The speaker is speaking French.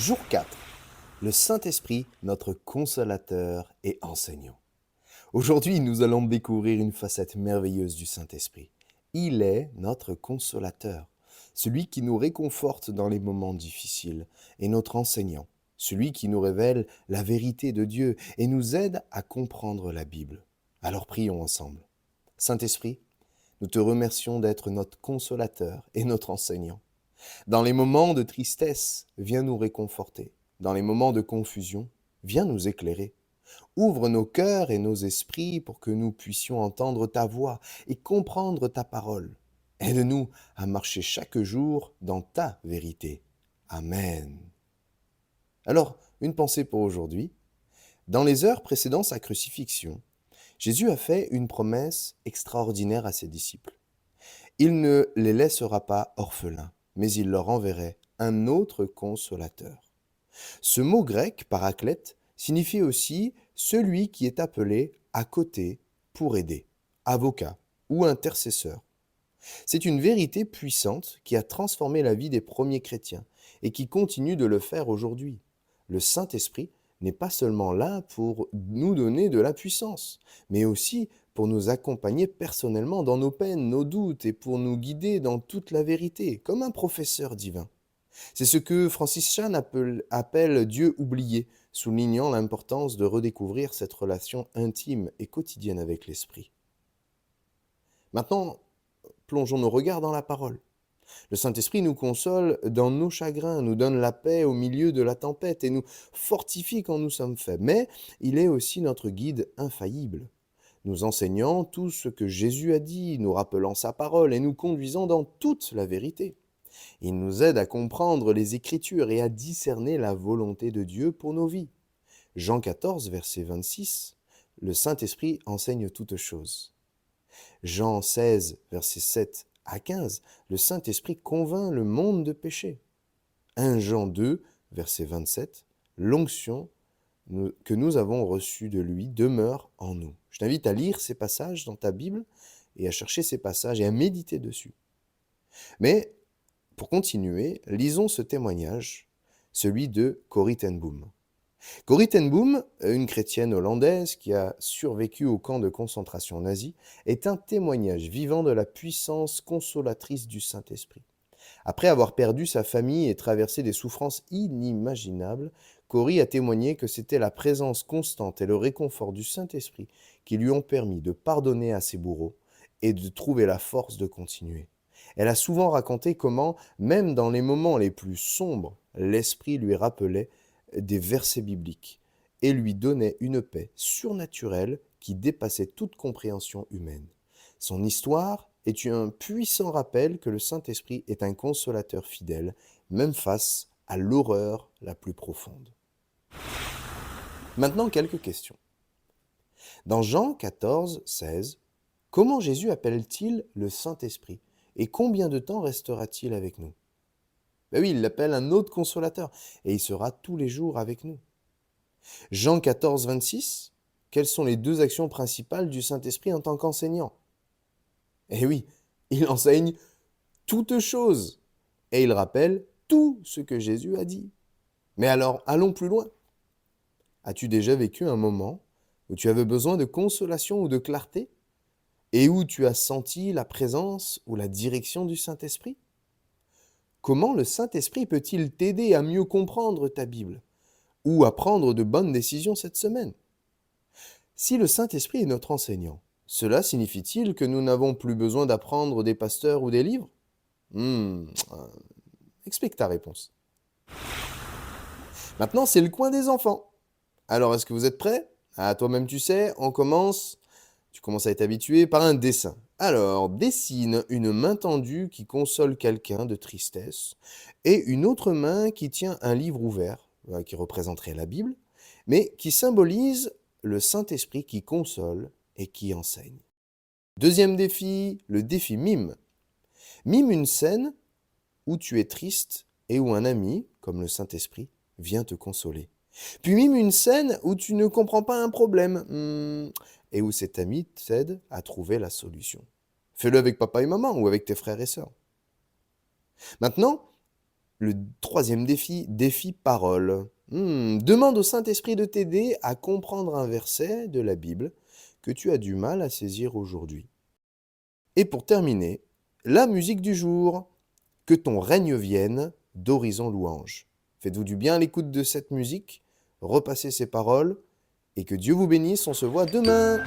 Jour 4. Le Saint-Esprit, notre consolateur et enseignant. Aujourd'hui, nous allons découvrir une facette merveilleuse du Saint-Esprit. Il est notre consolateur, celui qui nous réconforte dans les moments difficiles, et notre enseignant, celui qui nous révèle la vérité de Dieu et nous aide à comprendre la Bible. Alors prions ensemble. Saint-Esprit, nous te remercions d'être notre consolateur et notre enseignant. Dans les moments de tristesse, viens nous réconforter. Dans les moments de confusion, viens nous éclairer. Ouvre nos cœurs et nos esprits pour que nous puissions entendre ta voix et comprendre ta parole. Aide-nous à marcher chaque jour dans ta vérité. Amen. Alors, une pensée pour aujourd'hui. Dans les heures précédant sa crucifixion, Jésus a fait une promesse extraordinaire à ses disciples. Il ne les laissera pas orphelins, mais il leur enverrait un autre consolateur. Ce mot grec, paraclète, signifie aussi celui qui est appelé à côté pour aider, avocat ou intercesseur. C'est une vérité puissante qui a transformé la vie des premiers chrétiens et qui continue de le faire aujourd'hui. Le Saint-Esprit n'est pas seulement là pour nous donner de la puissance, mais aussi pour nous accompagner personnellement dans nos peines, nos doutes et pour nous guider dans toute la vérité, comme un professeur divin. C'est ce que Francis Chan appelle Dieu oublié, soulignant l'importance de redécouvrir cette relation intime et quotidienne avec l'Esprit. Maintenant, plongeons nos regards dans la parole. Le Saint-Esprit nous console dans nos chagrins, nous donne la paix au milieu de la tempête et nous fortifie quand nous sommes faibles. Mais il est aussi notre guide infaillible, nous enseignant tout ce que Jésus a dit, nous rappelant sa parole et nous conduisant dans toute la vérité. Il nous aide à comprendre les Écritures et à discerner la volonté de Dieu pour nos vies. Jean 14, verset 26, le Saint-Esprit enseigne toutes choses. Jean 16, verset 7 à 15, le Saint-Esprit convainc le monde de péché. 1 Jean 2, verset 27, l'onction que nous avons reçue de lui demeure en nous. Je t'invite à lire ces passages dans ta Bible et à chercher ces passages et à méditer dessus. Mais pour continuer, lisons ce témoignage, celui de Corrie ten Boom. Corrie ten Boom, une chrétienne hollandaise qui a survécu au camp de concentration nazi, est un témoignage vivant de la puissance consolatrice du Saint-Esprit. Après avoir perdu sa famille et traversé des souffrances inimaginables, Corrie a témoigné que c'était la présence constante et le réconfort du Saint-Esprit qui lui ont permis de pardonner à ses bourreaux et de trouver la force de continuer. Elle a souvent raconté comment, même dans les moments les plus sombres, l'Esprit lui rappelait des versets bibliques et lui donnait une paix surnaturelle qui dépassait toute compréhension humaine. Son histoire est un puissant rappel que le Saint-Esprit est un consolateur fidèle, même face à l'horreur la plus profonde. Maintenant, quelques questions. Dans Jean 14, 16, comment Jésus appelle-t-il le Saint-Esprit et combien de temps restera-t-il avec nous? Ben oui, il l'appelle un autre consolateur et il sera tous les jours avec nous. Jean 14, 26, quelles sont les deux actions principales du Saint-Esprit en tant qu'enseignant? Eh oui, il enseigne toutes choses et il rappelle tout ce que Jésus a dit. Mais alors, allons plus loin. As-tu déjà vécu un moment où tu avais besoin de consolation ou de clarté et où tu as senti la présence ou la direction du Saint-Esprit? Comment le Saint-Esprit peut-il t'aider à mieux comprendre ta Bible ou à prendre de bonnes décisions cette semaine? Si le Saint-Esprit est notre enseignant, cela signifie-t-il que nous n'avons plus besoin d'apprendre des pasteurs ou des livres? Explique ta réponse. Maintenant, c'est le coin des enfants. Alors, est-ce que vous êtes prêts? Ah, toi-même tu sais, on commence, tu commences à être habitué, par un dessin. Alors, dessine une main tendue qui console quelqu'un de tristesse et une autre main qui tient un livre ouvert, qui représenterait la Bible, mais qui symbolise le Saint-Esprit qui console et qui enseigne. Deuxième défi, le défi mime. Mime une scène où tu es triste et où un ami, comme le Saint-Esprit, vient te consoler. Puis mime une scène où tu ne comprends pas un problème et où cet ami t'aide à trouver la solution. Fais-le avec papa et maman ou avec tes frères et sœurs. Maintenant, Le troisième défi parole. Demande au Saint-Esprit de t'aider à comprendre un verset de la Bible que tu as du mal à saisir aujourd'hui. Et pour terminer, la musique du jour. Que ton règne vienne d'Horizon Louange. Faites-vous du bien à l'écoute de cette musique, repassez ces paroles, et que Dieu vous bénisse, on se voit demain.